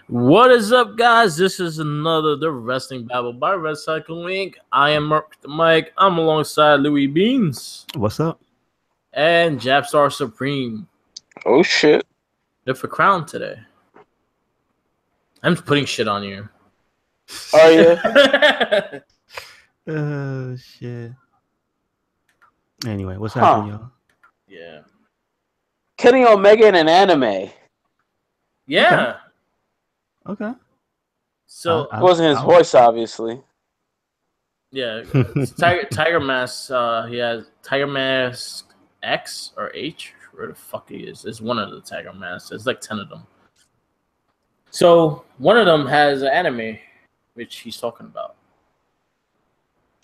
What is up, guys? This is another The Wrestling Babble by Red Cycle Inc. I am Mark the Mike. I'm alongside Louis Beans What's up? and Japstar Supreme. Oh shit! They're for Crown today. I'm just putting shit on you. Are you? Oh shit. Anyway, what's happening, y'all? Yeah. Kenny Omega in an anime. Yeah. Okay. So It wasn't his voice, obviously. yeah, it's Tiger Mask. He has Tiger Mask X or H, where the fuck he is. It's one of the Tiger Masks. There's like 10 of them. So one of them has an anime, which he's talking about.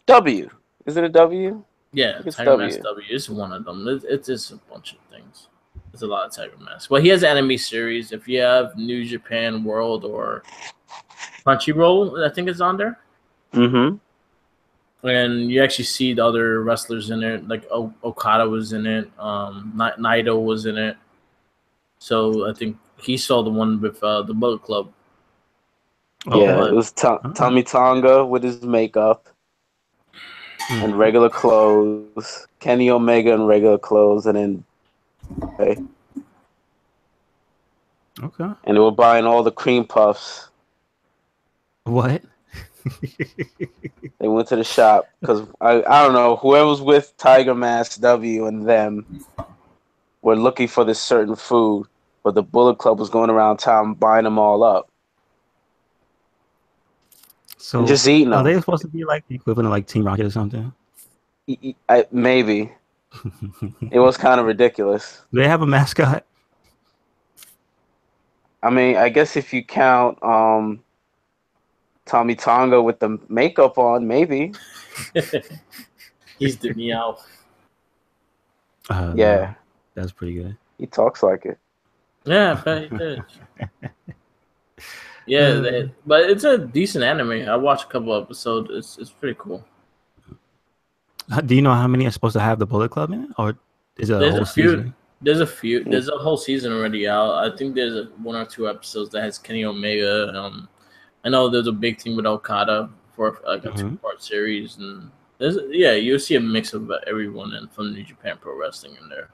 W. Is it a W? Yeah, It's Tiger W. Mask W is one of them. It's just a bunch of things. There's a lot of Tiger Masks. Well, he has an anime series. If you have New Japan World or Crunchyroll, I think it's on there. Mm-hmm. And you actually see the other wrestlers in it. Like Okada was in it. Naito was in it. So I think he saw the one with the Bullet Club. Yeah, it was Tommy Tonga with his makeup and regular clothes. Kenny Omega in regular clothes, and then Okay. and they were buying all the cream puffs. What? They went to the shop because I don't know, whoever's with Tiger Mask W and them were looking for this certain food, but the Bullet Club was going around town buying them all up. So and just eating them. Are they supposed to be like the equivalent of like Team Rocket or something? Maybe. It was kind of ridiculous. Do they have a mascot? I mean, I guess if you count Tommy Tonga with the makeup on, maybe. He's the meow. Yeah. No, that's pretty good. He talks like it. Yeah, but he did. Yeah, but it's a decent anime. I watched a couple episodes. It's pretty cool. Do you know how many are supposed to have the Bullet Club in it, or is it a whole season? There's a few. There's a whole season already out. I think there's one or two episodes that has Kenny Omega. I know there's a big team with Okada for like a 2-part series, and you'll see a mix of everyone from New Japan Pro Wrestling in there.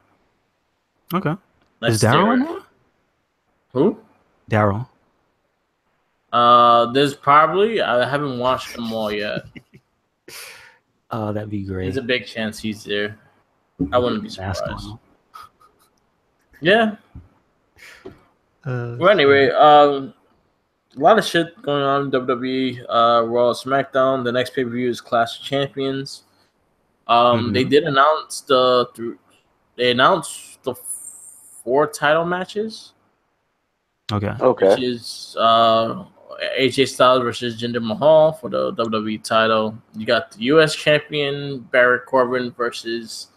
Okay. Is Daryl in there? Who? Daryl. There's probably. I haven't watched them all yet. Oh, that'd be great. There's a big chance he's there. I wouldn't be surprised. Yeah. Well, anyway, a lot of shit going on in WWE. Raw, SmackDown. The next pay-per-view is Clash of Champions. They did announce the 4 title matches. Okay. Which is AJ Styles versus Jinder Mahal for the WWE title. You got the U.S. champion Baron Corbin versus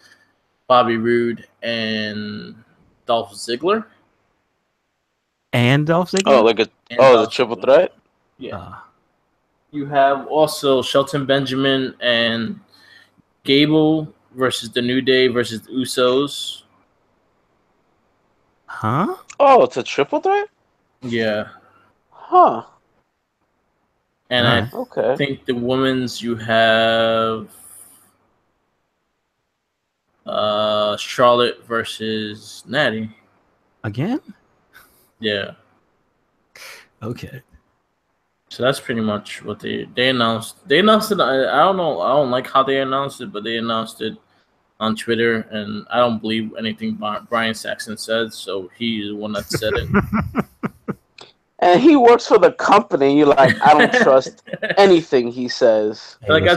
Bobby Roode and Dolph Ziggler. And Dolph Ziggler? The triple threat? Yeah. You have also Shelton Benjamin and Gable versus the New Day versus the Usos. Huh? Oh, it's a triple threat? Yeah. Huh. And I think the women's, you have Charlotte versus Natty. Again? Yeah. Okay. So that's pretty much what they announced. They announced it. I don't know. I don't like how they announced it, but they announced it on Twitter, and I don't believe anything Brian Saxon said, so he's the one that said it. And he works for the company. You're like, I don't trust anything he says. Hey, like I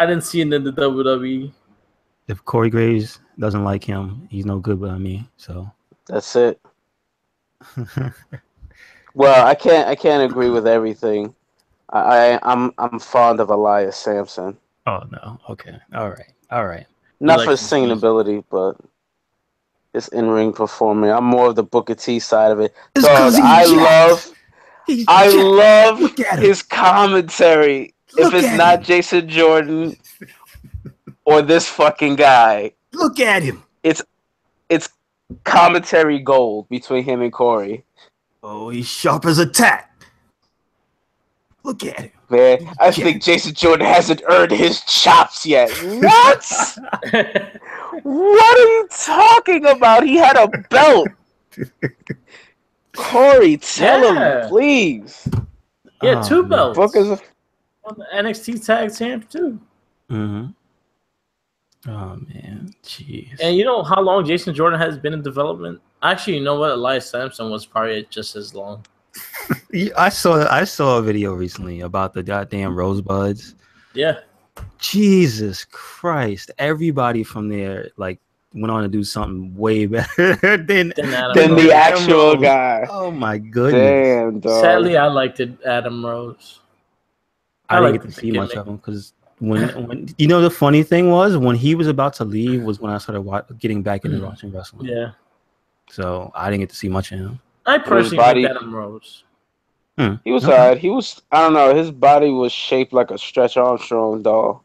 didn't see it in the WWE. If Corey Graves doesn't like him, he's no good by me. So that's it. Well, I can't agree with everything. I'm fond of Elias Sampson. Oh no. Okay. All right. Not for his singing ability, but his in-ring performing. I'm more of the Booker T side of it. Dog, I love his commentary. If it's not Jason Jordan or this fucking guy, look at him. It's commentary gold between him and Corey. Oh, he's sharp as a tack. Look at him. Man, I think Jason Jordan hasn't earned his chops yet. What? What are you talking about? He had a belt. Corey, tell him, please. Yeah, 2 belts. On the NXT Tag Champ too. Mm-hmm. Oh man, jeez. And you know how long Jason Jordan has been in development? Actually, you know what? Elias Sampson was probably just as long. I saw a video recently about the goddamn Rosebuds. Yeah. Jesus Christ! Everybody from there like went on to do something way better than the actual guy. Oh my goodness! Damn, dog. Sadly, I liked it, Adam Rose. I didn't get to see much of him because when you know the funny thing was when he was about to leave was when I started getting back into watching wrestling. Yeah. So I didn't get to see much of him. I personally like Adam Rose. He was alright. He was, I don't know, his body was shaped like a Stretch Armstrong doll.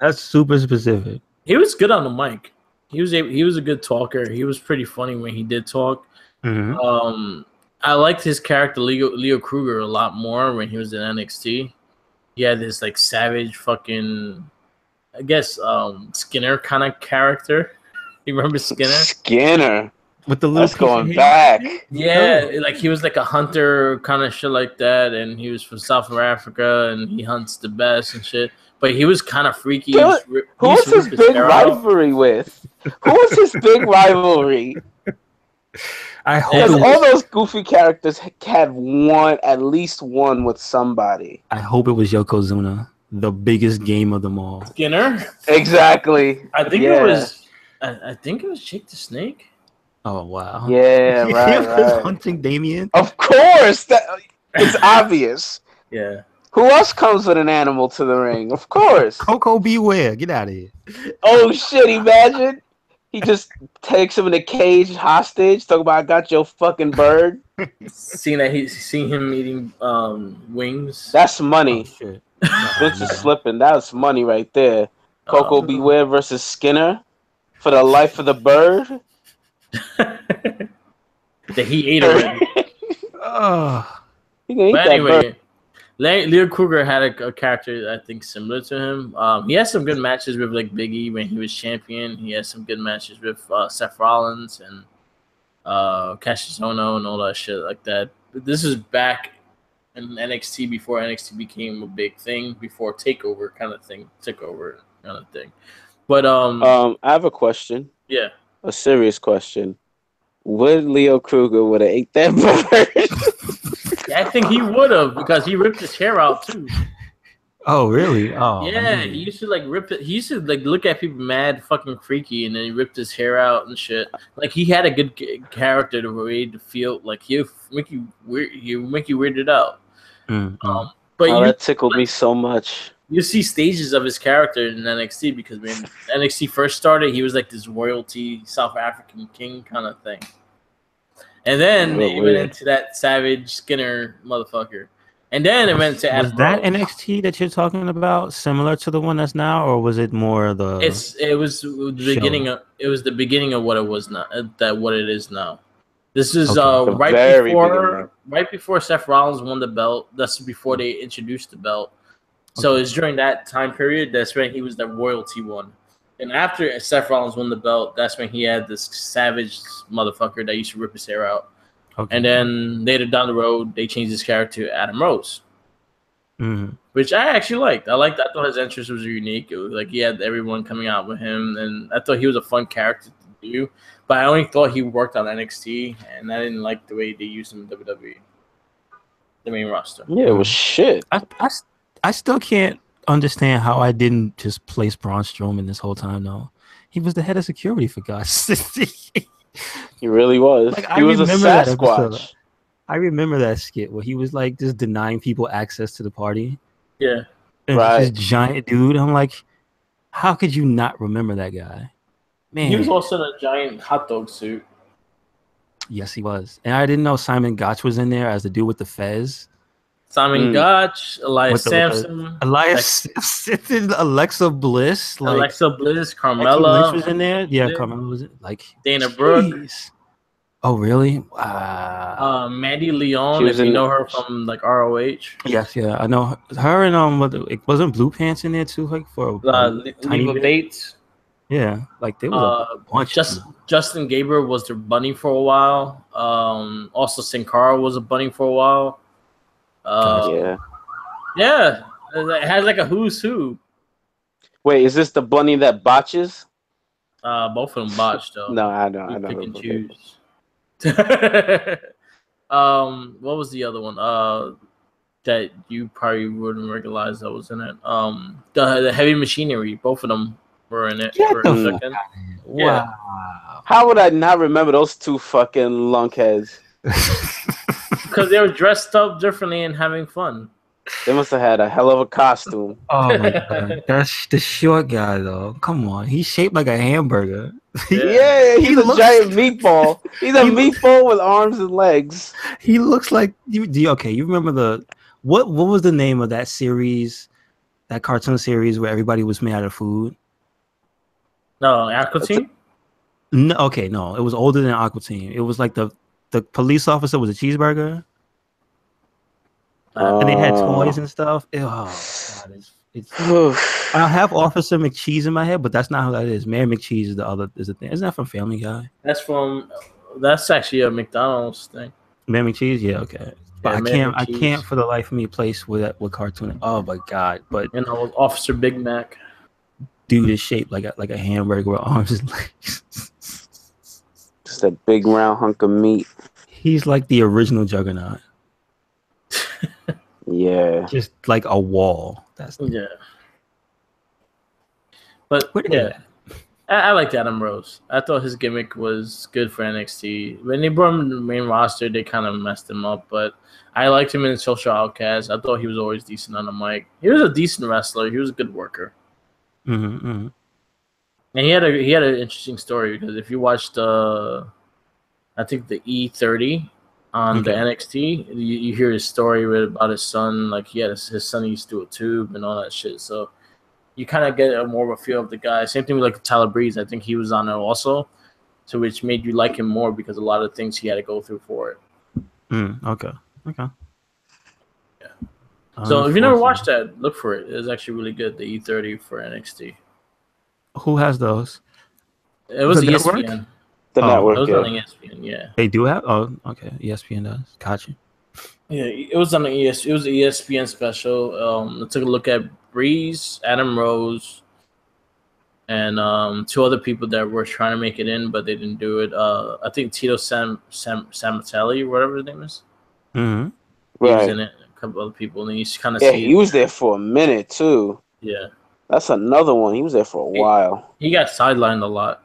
That's super specific. He was good on the mic. He was a good talker. He was pretty funny when he did talk. Mm-hmm. I liked his character Leo Kruger a lot more when he was in NXT. He had this like savage fucking, I guess, Skinner kind of character. You remember Skinner? Skinner. With the little going back. Yeah, like he was like a hunter kind of shit like that, and he was from South Africa, and he hunts the best and shit. But he was kind of freaky. Who was his big rivalry with? Who was his big rivalry? I hope all those goofy characters had at least one with somebody. I hope it was Yokozuna, the biggest game of them all. Skinner? Exactly. I think it was. I think it was Jake the Snake. Oh wow! Yeah, right. Hunting Damien. Of course, it's obvious. Yeah. Who else comes with an animal to the ring? Of course. Coco Beware, get out of here. Oh shit! Imagine he just takes him in a cage hostage. Talk about I got your fucking bird. Seeing him eating wings. That's money. Oh, shit. Vince is slipping. That's money right there. Coco Beware versus Skinner for the life of the bird. That he ate already. But anyway, Leo Kruger had a character I think similar to him. He had some good matches with like Big E when he was champion. He had some good matches with Seth Rollins and Cassius Ohno and all that shit like that. But this is back in NXT before NXT became a big thing, before takeover kind of thing. But I have a question. Yeah. A serious question. Would Leo Kruger would have ate that bird? Yeah, I think he would have because he ripped his hair out too. Oh really? Oh yeah, man. He used to like rip it. He used to like look at people mad fucking freaky, and then he ripped his hair out and shit. Like he had a good character to way to feel like he'll make you weird. He'll make you weirded out. Mm-hmm. But that tickled me so much. You see stages of his character in NXT because when NXT first started, he was like this royalty South African king kind of thing. And then it went into that savage Skinner motherfucker. And then it went to Adam Was that Rose. NXT that you're talking about similar to the one that's now, or was it more the? It was the beginning of the beginning of what it was now. What it is now. This is right before Seth Rollins won the belt. That's before they introduced the belt. So it's during that time period. That's when he was the royalty one. And after Seth Rollins won the belt, that's when he had this savage motherfucker that used to rip his hair out. Okay. And then later down the road, they changed his character to Adam Rose, which I actually liked. I thought his entrance was unique. It was like he had everyone coming out with him, and I thought he was a fun character to do. But I only thought he worked on NXT, and I didn't like the way they used him in WWE, the main roster. Yeah, it was shit. I still can't understand how I didn't just place Braun Strowman this whole time, though. He was the head of security, for God's sake. He really was. Like, he was a Sasquatch. I remember that skit where he was like just denying people access to the party. Yeah. And this giant dude. I'm like, how could you not remember that guy? Man. He was also in a giant hot dog suit. Yes, he was. And I didn't know Simon Gotch was in there as the dude with the fez. Simon Gotch, Elias Sampson, Alexa Bliss, Alexa Bliss, Carmella was in there. Yeah, Carmella was in, like Dana Brooke. Oh, really? Mandy She Leon, was if you in. know her from like ROH. Yes, yeah, I know her and it wasn't Blue Pants in there too, like for a tiny Leva bit. Bates. Yeah, like there was a bunch. Justin Gabriel was their bunny for a while. Also Sin Cara was a bunny for a while. Yeah. Yeah, it has like a who's who. Wait, is this the bunny that botches? Both of them botched though. No, I know. You I know. pick and the- choose. What was the other one? That you probably wouldn't recognize that was in it. The Heavy Machinery. Both of them were in it for a second. Wow. How would I not remember those two fucking lunkheads? Because they were dressed up differently and having fun. They must have had a hell of a costume. Oh my god, that's the short guy though. Come on, he's shaped like a hamburger. Yeah, he's a giant meatball. He's a meatball with arms and legs. He looks like you. Okay, you remember what was the name of that series, that cartoon series where everybody was made out of food? No, Aqua Teen? No, okay, no, it was older than Aqua Teen. It was like the police officer was a cheeseburger. And they had toys and stuff. Oh god, I have Officer McCheese in my head, but that's not who that is. Mayor McCheese is the thing. Isn't that from Family Guy? That's actually a McDonald's thing. Mayor McCheese, yeah, okay. But Yeah, I can't for the life of me place with cartoon. Oh my god! But Officer Big Mac. Dude is shaped like a hamburger with arms and legs. Just a big round hunk of meat. He's like the original Juggernaut. Yeah. Just like a wall. Yeah. But yeah, I liked Adam Rose. I thought his gimmick was good for NXT. When they brought him to the main roster, they kind of messed him up. But I liked him in Social Outcast. I thought he was always decent on the mic. He was a decent wrestler. He was a good worker. Mm-hmm, mm-hmm. And he had an interesting story because if you watched I think the E30 on the NXT, you hear his story about his son. Like he had his son used to do a tube and all that shit. So you kind of get more of a feel of the guy. Same thing with like Tyler Breeze. I think he was on it also, so which made you like him more because a lot of things he had to go through for it. Okay. Yeah. So if you never watched that, look for it. It's actually really good. The E30 for NXT. Who has those? It was the ESPN. Network? The network. It was on ESPN. Yeah. They do have. Oh, okay. ESPN does. Gotcha. Yeah, it was on the It was an ESPN special. I took a look at Breeze, Adam Rose, and two other people that were trying to make it in, but they didn't do it. I think Tito Samatelli, whatever his name is. Mm-hmm. He was in it. A couple other people, and he's kind of he was there for a minute too. Yeah, that's another one. He was there for a while. He got sidelined a lot.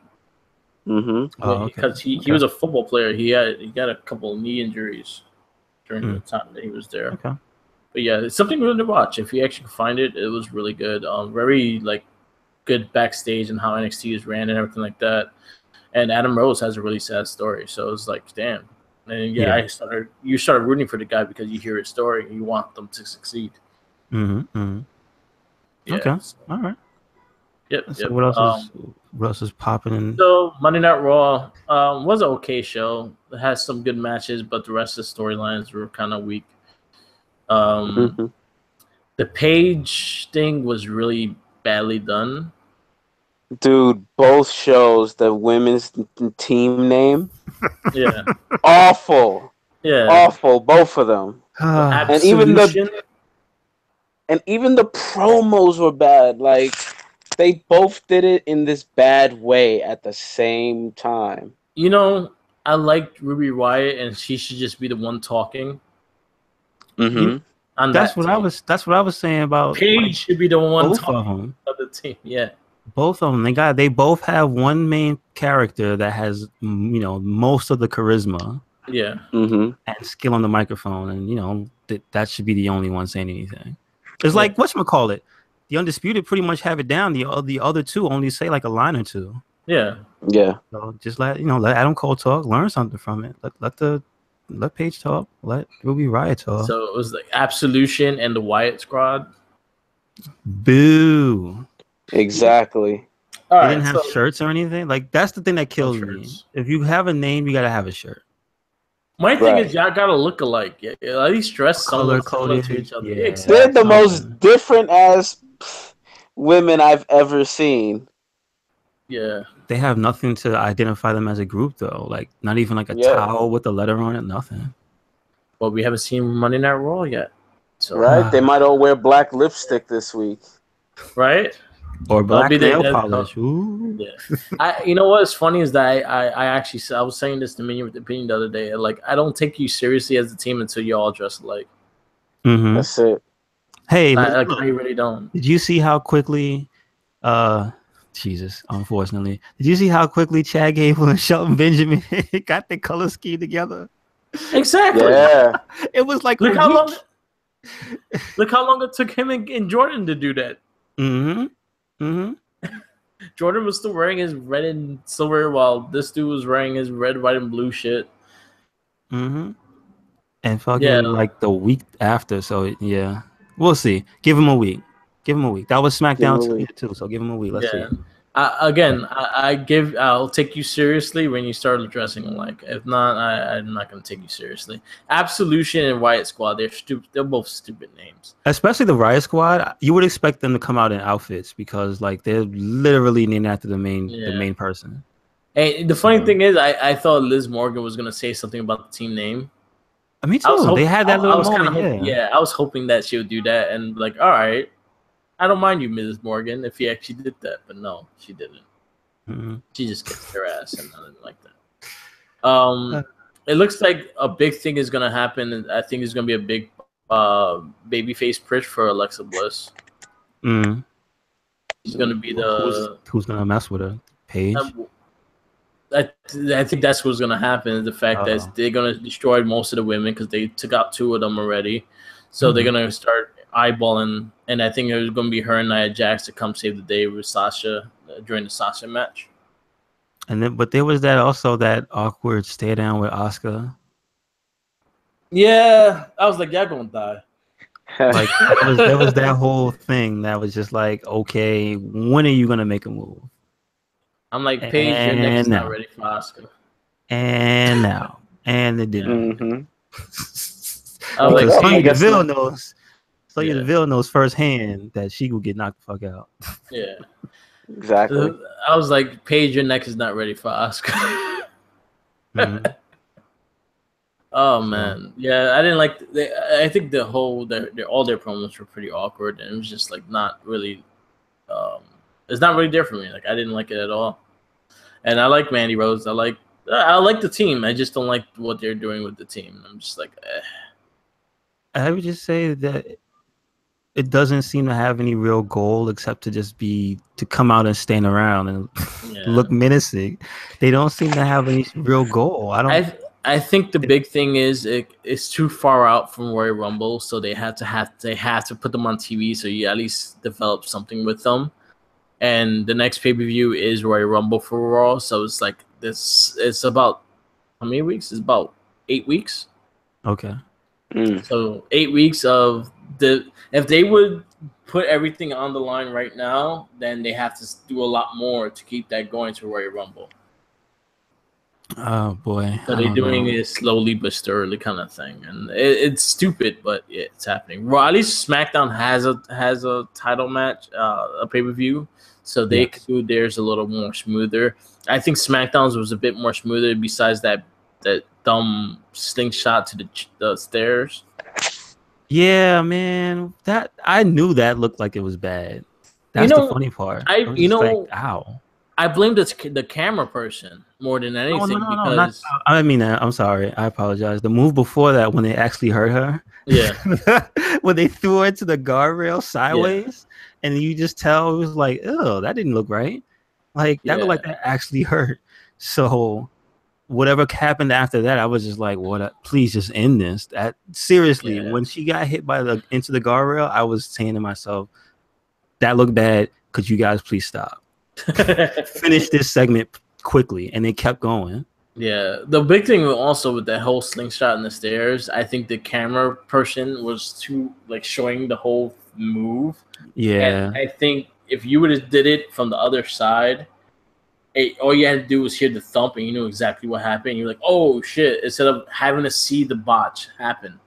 Mm-hmm. Because he was a football player. He got a couple of knee injuries during the time that he was there. Okay. But yeah, it's something really to watch. If you actually can find it, it was really good. Very like good backstage and how NXT is ran and everything like that. And Adam Rose has a really sad story, so it was like, damn. And you started rooting for the guy because you hear his story and you want them to succeed. Mm-hmm. Yeah, okay. All right. Yep. So what else is popping in? So Monday Night Raw was an okay show. It has some good matches, but the rest of the storylines were kind of weak. The Page thing was really badly done. Dude, both shows, the women's team name, yeah, awful. Yeah, awful. Both of them, and even the promos were bad. Like they both did it in this bad way at the same time. You know, I liked Ruby Riott, and she should just be the one talking. Mm-hmm. That's what I was saying about Paige should be the one both talking of the team. Yeah. Both of them, they both have one main character that has, most of the charisma, and skill on the microphone, and that should be the only one saying anything. It's like whatchamacallit, the Undisputed pretty much have it down. The other two only say like a line or two. Yeah. So just let Adam Cole talk, learn something from it. Let Paige talk, let Ruby Riott talk. So it was like Absolution and the Wyatt Squad. Boo. Exactly. They didn't have shirts or anything. Like that's the thing that kills me. If you have a name, you gotta have a shirt. My thing is, y'all gotta look alike. Yeah, at least dress somewhat similar to each other. Yeah, exactly. They're the most different ass women I've ever seen. Yeah, they have nothing to identify them as a group though. Like not even like a towel with a letter on it. Nothing. Well, we haven't seen Monday Night Raw yet. So. Right? They might all wear black lipstick this week. Right? Or black nail polish. Ooh. Yeah. You know what's funny is that I actually I was saying this to Minion with Opinion the other day. Like, I don't take you seriously as a team until you all dress alike. Mm-hmm. That's it. Hey, I really don't. Did you see how quickly Jesus, unfortunately. Did you see how quickly Chad Gable and Shelton Benjamin got the color scheme together? Exactly. Yeah. It was like look how long it took him and Jordan to do that. Mm-hmm. Mm-hmm. Jordan was still wearing his red and silver while this dude was wearing his red, white, and blue shit. Mm-hmm. And fucking like the week after, so yeah. We'll see. Give him a week. That was SmackDown too, so give him a week. Let's see. I'll take you seriously when you start dressing alike. If not, I'm not going to take you seriously. Absolution and Riot Squad, they're both stupid names. Especially the Riot Squad, you would expect them to come out in outfits because like they're literally named after the main person. And the funny thing is, I thought Liz Morgan was going to say something about the team name. Me too. They had that little moment. I was hoping that she would do that and like, all right. I don't mind you, Mrs. Morgan, if he actually did that, but no, she didn't. Mm-hmm. She just kicked her ass and nothing like that. It looks like a big thing is gonna happen, and I think it's gonna be a big babyface push for Alexa Bliss. Mm. She's gonna be who's gonna mess with her? Paige. I think that's what's gonna happen. The fact that they're gonna destroy most of the women because they took out 2 of them already, so they're gonna start eyeballing, and I think it was going to be her and Nia Jax to come save the day with Sasha during the Sasha match. And then, but there was that awkward stare down with Asuka. Yeah, I was like, y'all gonna die. Like there was that whole thing that was just like, okay, when are you gonna make a move? I'm like, Paige, your neck is not ready for Asuka. And now, and it didn't. Mm-hmm. Because Sonya Deville knows. Sonya Deville knows firsthand that she will get knocked the fuck out. Yeah, exactly. I was like, Paige, your neck is not ready for Asuka. Mm-hmm. Oh man, yeah, I didn't like. I think all their promos were pretty awkward, and it was just like not really. It's not really there for me. Like I didn't like it at all, and I like Mandy Rose. I like the team. I just don't like what they're doing with the team. I'm just like, I would just say that it doesn't seem to have any real goal except to just be to come out and stand around and look menacing. They don't seem to have any real goal. I think the big thing is it's too far out from Royal Rumble, so they have to put them on TV so you at least develop something with them. And the next pay-per-view is Royal Rumble for Raw, so it's like this. It's about how many weeks? It's about 8 weeks. Okay. So 8 weeks of if they would put everything on the line right now, then they have to do a lot more to keep that going to Royal Rumble. Oh boy! So they're doing it slowly but surely, kind of thing, and it's stupid, but it's happening. Well, at least SmackDown has a title match, a pay-per-view, so they could do theirs a little more smoother. I think SmackDown's was a bit more smoother. Besides that dumb slingshot to the stairs. Yeah, man, that I knew that looked like it was bad. That's the funny part. Ow. I blame the camera person more than anything because I mean that. I'm sorry. I apologize. The move before that, when they actually hurt her, when they threw her into the guardrail sideways, and you just tell it was like, oh, that didn't look right. Like that looked like that actually hurt. So whatever happened after that, I was just like, "What? Please just end this." That seriously, when she got hit into the guardrail, I was saying to myself, "That looked bad. Could you guys please stop? Finish this segment quickly." And they kept going. Yeah, the big thing also with that whole slingshot in the stairs, I think the camera person was too showing the whole move. Yeah, and I think if you would have did it from the other side, all you had to do was hear the thump, and you knew exactly what happened. You're like, "Oh shit!" Instead of having to see the botch happen,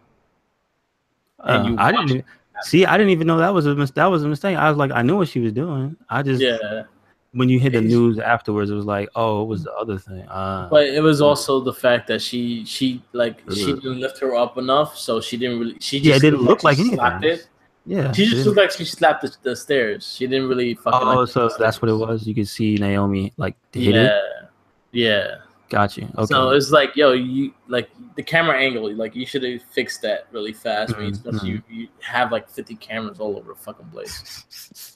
and you I didn't see. I didn't even know that was a mistake. I was like, I knew what she was doing. I just when you hit the news afterwards, it was like, oh, it was the other thing. But it was also the fact that she didn't lift her up enough, so she didn't really. She just it didn't look like anything. Slapped it. Yeah, she just looked like she slapped the stairs. She didn't really fucking. Oh, so that's what it was. You could see Naomi like hit it. Yeah. Got you. Okay. So it's like, yo, you like the camera angle. Like you should have fixed that really fast. Especially you have like 50 cameras all over the fucking place.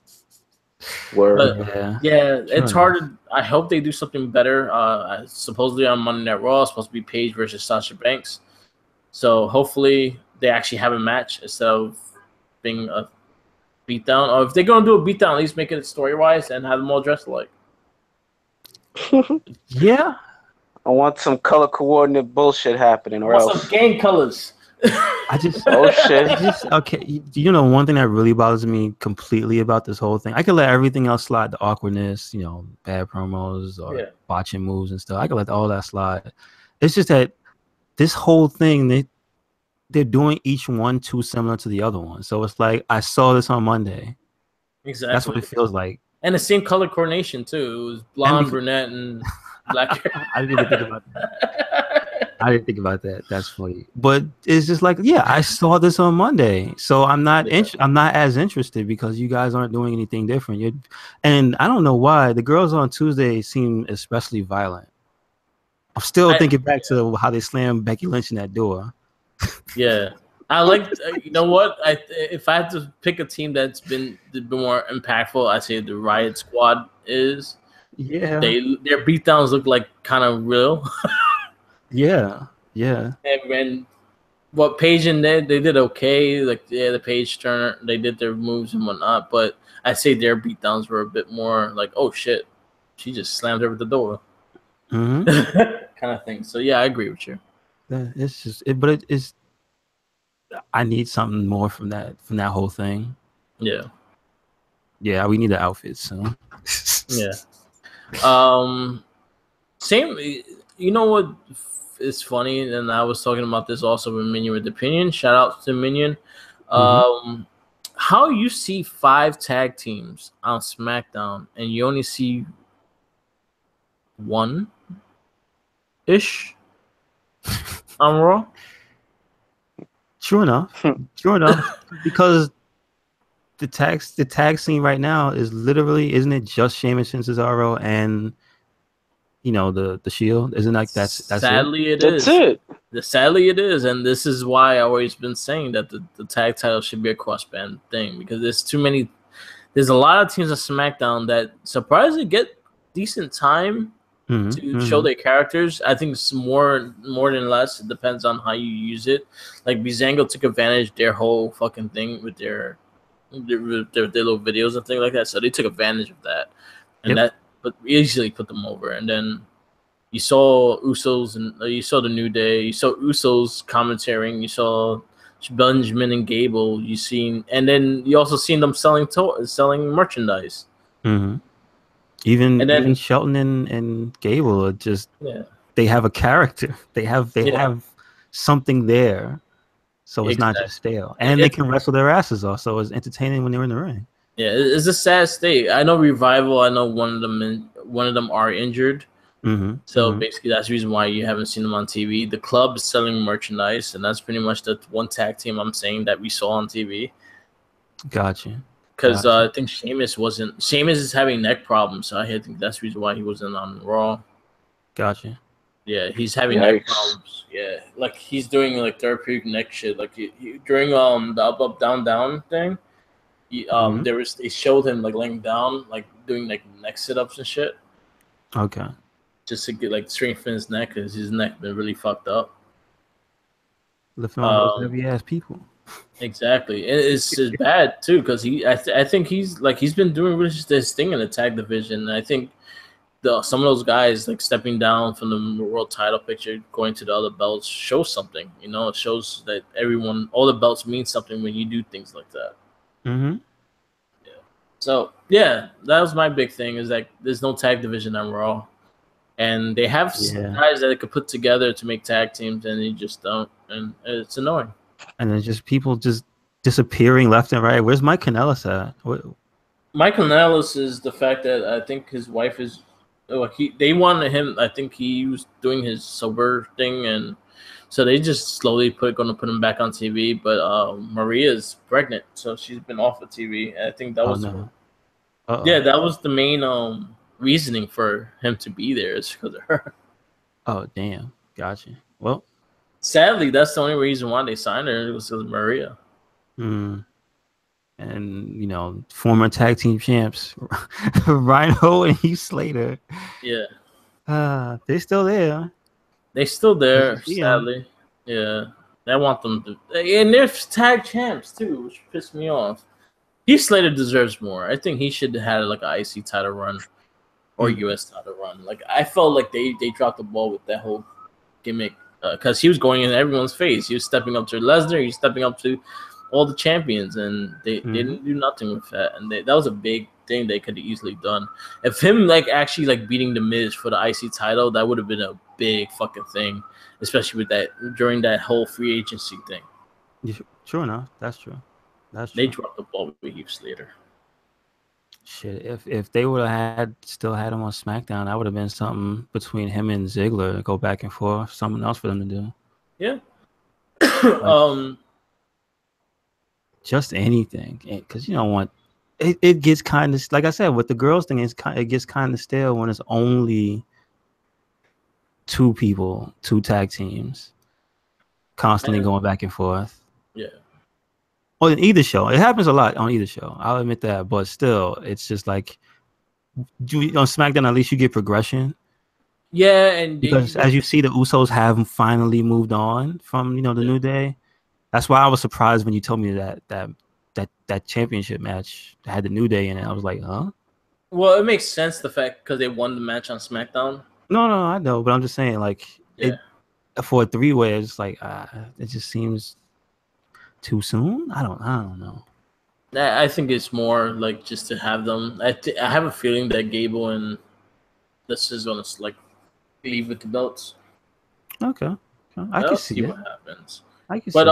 Word. But, it's hard. I hope they do something better. Supposedly on Monday Night Raw, it's supposed to be Paige versus Sasha Banks. So hopefully they actually have a match instead of being a beatdown. Or if they're gonna do a beatdown, at least make it story wise and have them all dressed alike. Yeah. I want some color coordinate bullshit happening, or else some gang colors. I just shit. Okay. You know, one thing that really bothers me completely about this whole thing, I could let everything else slide, the awkwardness, you know, bad promos or botching moves and stuff. I could let all that slide. It's just that this whole thing, they're doing each one too similar to the other one. So it's like I saw this on Monday. Exactly. That's what it feels like. And the same color coordination too. It was blonde, brunette, and black hair. I didn't even think about that. I didn't think about that. That's funny. But it's just like, yeah, I saw this on Monday, so I'm not I'm not as interested because you guys aren't doing anything different. And I don't know why the girls on Tuesday seem especially violent. I'm still thinking back to how they slammed Becky Lynch in that door. Yeah. I like, you know what? If I had to pick a team that's been more impactful, I'd say the Riot Squad is. Yeah. Their beatdowns look like kind of real. Yeah. And what Paige and they did okay. Like, the Paige Turner, they did their moves and whatnot. But I'd say their beatdowns were a bit more like, oh shit, she just slammed her with the door. Kind of thing. So yeah, I agree with you. It's just, but it's. I need something more from that whole thing. Yeah, we need the outfits. So yeah. Same. You know what is funny, and I was talking about this also with Minion with Opinion. Shout out to Minion. How you see 5 tag teams on SmackDown, and you only see 1-ish on Raw. True enough. Because the tag scene right now is literally, isn't it just Sheamus and Cesaro and you know the Shield? Isn't like that's sadly it? That's it. Sadly it is, and this is why I've always been saying that the tag title should be a cross-band thing, because there's a lot of teams on SmackDown that surprisingly get decent time to show their characters. I think it's more than less. It depends on how you use it. Like Bizango took advantage of their whole fucking thing with their little videos and things like that. So they took advantage of that, and but easily put them over. And then you saw Usos and you saw the New Day. You saw Usos commentating. You saw Benjamin and Gable. And then you also seen them selling merchandise. Even Shelton and Gable are just they have a character. They have something there, so it's not just stale. And they can wrestle their asses off, so it's entertaining when they're in the ring. Yeah, it's a sad state. I know Revival. I know one of them are injured. So basically, that's the reason why you haven't seen them on TV. The club is selling merchandise, and that's pretty much the one tag team I'm saying that we saw on TV. Gotcha. Because I think Sheamus is having neck problems, so I think that's the reason why he wasn't on Raw. Gotcha. Yeah, he's having neck problems. Yeah, like he's doing like therapeutic neck shit. Like during the up down down thing, they showed him like laying down, like doing like neck sit ups and shit. Okay. Just to get like strengthen his neck, because his neck been really fucked up. Lifting all those heavy ass people. Exactly, it's bad too, because I think he's been doing really just this thing in the tag division. And I think some of those guys like stepping down from the world title picture, going to the other belts, shows something. You know, it shows that all the belts mean something when you do things like that. Yeah. So yeah, that was my big thing. Is that there's no tag division on Raw, and they have guys that they could put together to make tag teams, and they just don't, and it's annoying. And then just people just disappearing left and right. Where's Mike Kanellis at? Mike Kanellis is the fact that I think his wife is. They wanted him. I think he was doing his sober thing, and so they just slowly going to put him back on TV. But Maria's pregnant, so she's been off of TV. I think that was that was the main reasoning for him to be there is because of her. Oh damn, gotcha. Well, sadly, that's the only reason why they signed her was because of Maria. And former tag team champs Rhino and Heath Slater. Yeah. They're still there. They're still there, sadly. Yeah. I want them to, and they're tag champs too, which pissed me off. Heath Slater deserves more. I think he should have had like an IC title run or US title run. Like I felt like they dropped the ball with that whole gimmick because he was going in everyone's face. He was stepping up to Lesnar. He was stepping up to all the champions, and they didn't do nothing with that. And that was a big thing they could have easily done. If him actually beating the Miz for the IC title, that would have been a big fucking thing, especially with that during that whole free agency thing. Yeah, true enough. That's true. They dropped the ball with Heath Slater. Shit, if they would have still had him on SmackDown, that would have been something between him and Ziggler to go back and forth. Something else for them to do. Yeah. Just anything, because you don't want it gets kind of, like I said, with the girls thing, it gets kind of stale when it's only two tag teams constantly going back and forth. Yeah. Or in either show, it happens a lot on either show. I'll admit that, but still, it's just like on SmackDown, at least you get progression. Yeah, and because as you see, the Usos have finally moved on from the New Day. That's why I was surprised when you told me that championship match had the New Day in it. I was like, huh? Well, it makes sense the fact because they won the match on SmackDown. No, I know, but I'm just saying, for a three-way, it's like it just seems too soon. I don't know. I think it's more like just to have them. I have a feeling that Gable and this is gonna leave with the belts. Okay. I can see what happens. But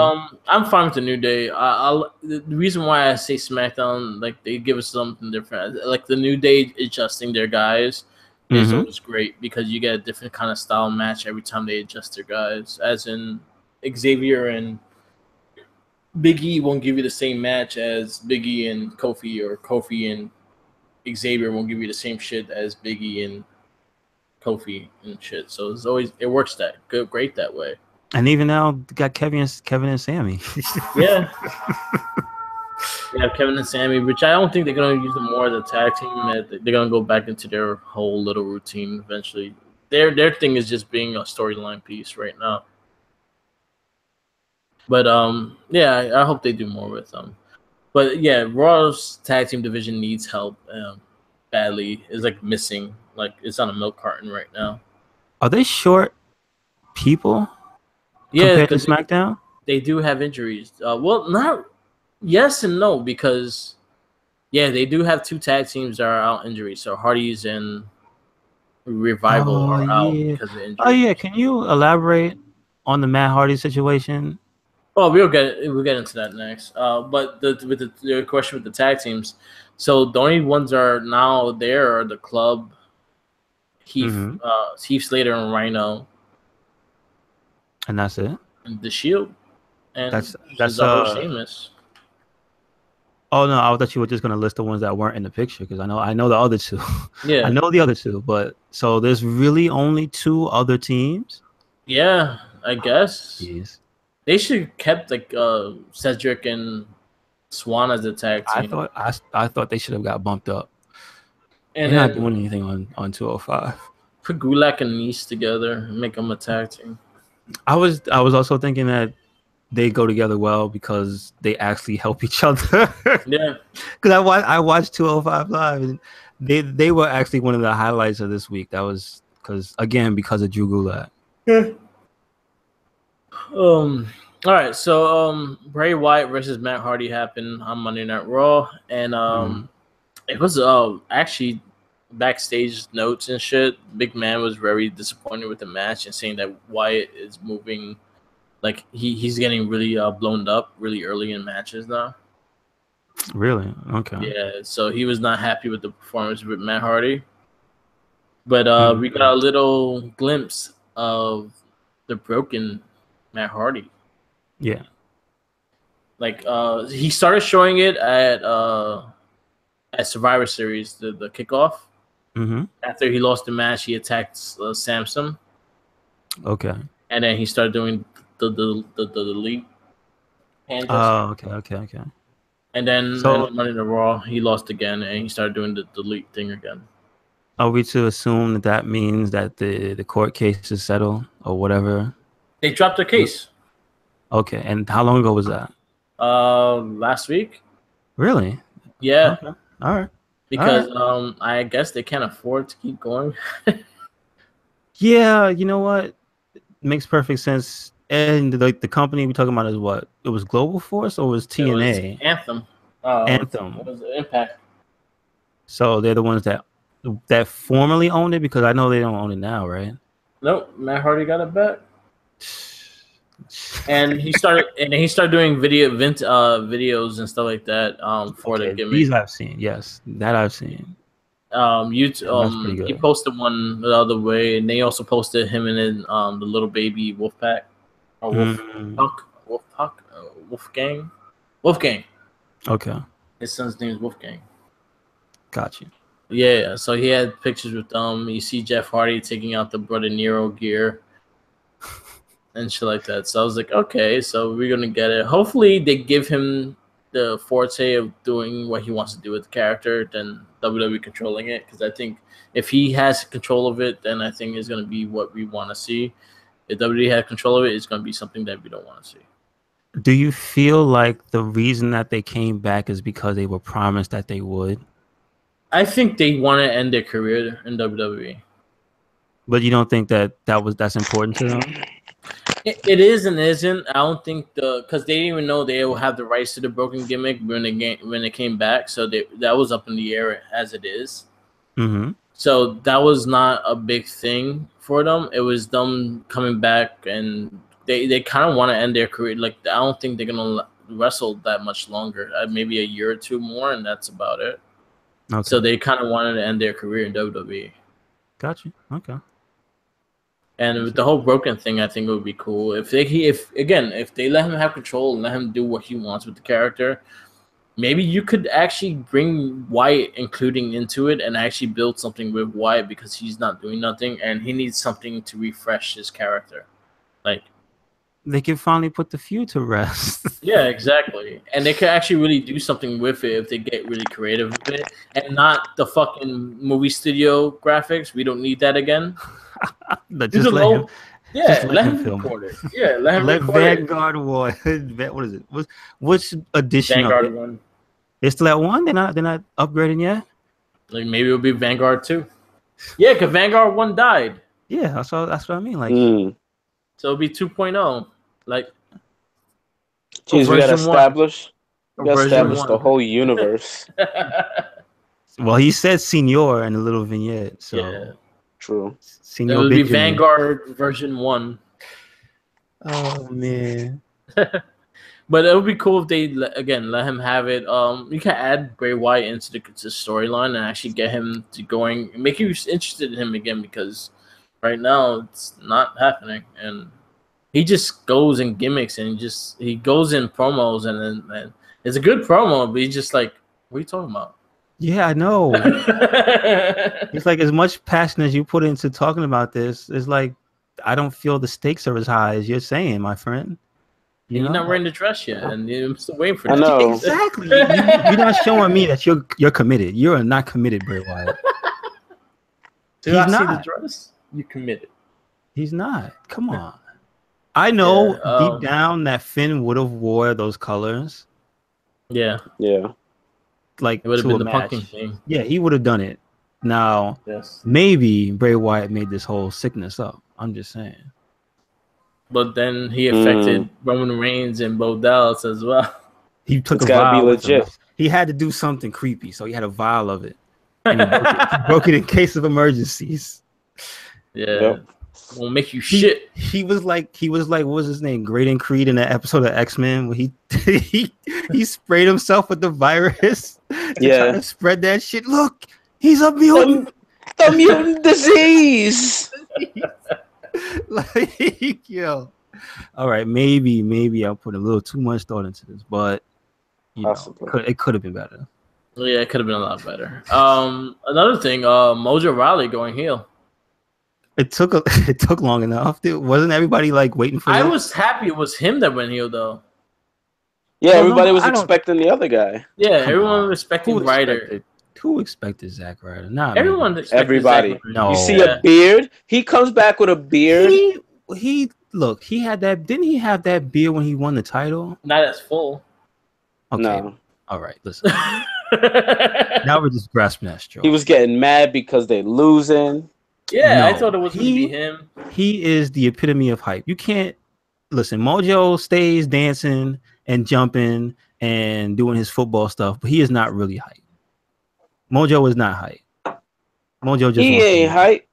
I'm fine with the New Day. The reason why I say SmackDown, they give us something different. Like the New Day adjusting their guys is always great because you get a different kind of style match every time they adjust their guys. As in Xavier and Big E won't give you the same match as Big E and Kofi, or Kofi and Xavier won't give you the same shit as Big E and Kofi and shit. So it works great that way. And even now, got Kevin and Sammy. Yeah. Yeah, Kevin and Sammy, which I don't think they're going to use them more as a tag team. They're going to go back into their whole little routine eventually. Their thing is just being a storyline piece right now. But, yeah, I hope they do more with them. But, yeah, Raw's tag team division needs help badly. It's, missing. It's on a milk carton right now. Are they short people? Yeah, compared to SmackDown? They do have injuries. Well, not yes and no, because they do have two tag teams that are out injuries. So Hardy's and Revival are out because of injury. Oh yeah, can you elaborate on the Matt Hardy situation? Oh, we'll get into that next. But the question with the tag teams, so the only ones that are now there are the Club, Heath Slater and Rhino. And that's it. And the Shield, and that's Sheamus. Oh no, I thought you were just gonna list the ones that weren't in the picture because I know the other two. Yeah, I know the other two, but so there's really only two other teams. Yeah, I guess. Jeez. They should kept Cedric and Swan as a tag team. I thought they should have got bumped up. And they're not doing anything on 205. Put Gulak and Nice together and make them a tag team. I was also thinking that they go together well because they actually help each other. Yeah. Because I watched 205 Live and they were actually one of the highlights of this week. That was because of Drew Gulak. Yeah. All right, so Bray Wyatt versus Matt Hardy happened on Monday Night Raw, and It was actually backstage notes and shit. Big Man was very disappointed with the match and saying that Wyatt is moving, like he's getting really blown up really early in matches now. Really? Okay. Yeah, so he was not happy with the performance with Matt Hardy. But we got a little glimpse of the broken Matt Hardy. Yeah. Like he started showing it at Survivor Series, the kickoff. After he lost the match, he attacked Samson. Okay. And then he started doing the delete. Okay. And then Monday in the Raw, he lost again, and he started doing the delete thing again. Are we to assume that means that the court case is settled or whatever? They dropped the case. Okay, and how long ago was that? Last week. Really? Yeah. Okay. All right. Because I guess they can't afford to keep going. Yeah, you know what? It makes perfect sense. And the company we're talking about is what? It was Global Force or was TNA? It was Anthem. Anthem. It was Impact. So they're the ones that formerly owned it, because I know they don't own it now, right? Nope. Matt Hardy got it back. And he started doing videos and stuff like that for the gimmick. These I've seen, yes, that I've seen. He posted one the other way, and they also posted him and the little baby Wolfpack or Wolfgang. Okay. His son's name is Wolfgang. Got you. Yeah, so he had pictures with them. You see Jeff Hardy taking out the Brother Nero gear and shit like that. So I was like, okay, so we're gonna get it. Hopefully they give him the forte of doing what he wants to do with the character than WWE controlling it, because I think if he has control of it, then I think it's gonna be what we want to see. If WWE has control of it, it's gonna be something that we don't want to see. Do you feel like the reason that they came back is because they were promised that they would? I think they want to end their career in WWE. But you don't think that's important to them? It is and isn't. I don't think because they didn't even know they will have the rights to the broken gimmick when they came back. So that was up in the air as it is. So that was not a big thing for them. It was them coming back, and they kind of want to end their career. Like, I don't think they're gonna wrestle that much longer. Maybe a year or two more, and that's about it. Okay. So they kind of wanted to end their career in WWE. Got you. Okay. And with the whole broken thing, I think it would be cool if they let him have control and let him do what he wants with the character. Maybe you could actually bring Wyatt including into it and actually build something with Wyatt, because he's not doing nothing and he needs something to refresh his character. Like, they can finally put the feud to rest. Yeah, exactly. And they could actually really do something with it if they get really creative with it, and not the fucking movie studio graphics. We don't need that again. Let him record it. Yeah, let him let record Vanguard War. What is it? Which edition? Vanguard 1. They're still at 1? They're not upgrading yet? Like, maybe it'll be Vanguard 2. Yeah, because Vanguard 1 died. Yeah, that's what I mean. Like, so it'll be 2.0. Like, jeez, we gotta establish the whole universe. Well, he said Senior in a little vignette, so yeah. True. Senior it would be Vanguard version 1. Oh man. But it would be cool if they let him have it. You can add Bray Wyatt into the storyline and actually get him to going, make you interested in him again, because right now it's not happening, and he just goes in gimmicks and he goes in promos and it's a good promo, but he's just like, what are you talking about? Yeah, I know. It's like, as much passion as you put into talking about this, it's like, I don't feel the stakes are as high as you're saying, my friend. You're not wearing the dress yet, and I'm still waiting for that. I know. Exactly. You're not showing me that you're committed. You are not committed, Bray Wyatt. See the dress? You committed. He's not. Come on. I know deep down that Finn would have wore those colors. Yeah. Yeah. Like, it would have been the pumpkin thing. Yeah, he would have done it. Now, maybe Bray Wyatt made this whole sickness up. I'm just saying. But then he affected Roman Reigns and Bo Dallas as well. He took it's gotta be legit. he had to do something creepy, so he had a vial of it, and he broke it in case of emergencies. Yeah, yep. Won't make you shit. He was like, what was his name? Graydon Creed in that episode of X-Men where he sprayed himself with the virus to try to spread that shit. Look, he's a mutant. The mutant disease. Like, yo. All right, maybe I'll put a little too much thought into this, but you know, it could have been better. Yeah, it could have been a lot better. Another thing, Mojo Rawley going heel. It took long enough. Wasn't everybody like waiting for? I was happy it was him that went heel though. Yeah, everybody was expecting the other guy. Yeah, everyone was expecting Ryder. Who expected Zack Ryder? Not everyone. Everybody. No, you see a beard. He comes back with a beard. He look. He had that. Didn't he have that beard when he won the title? Not as full. Okay. No. All right. Listen. Now we're just grasping at straw. He was getting mad because they're losing. Yeah, no, I thought it was going to be him. He is the epitome of hype. You can't listen. Mojo stays dancing and jumping and doing his football stuff, but he is not really hype. Mojo is not hype. Mojo just ain't hype.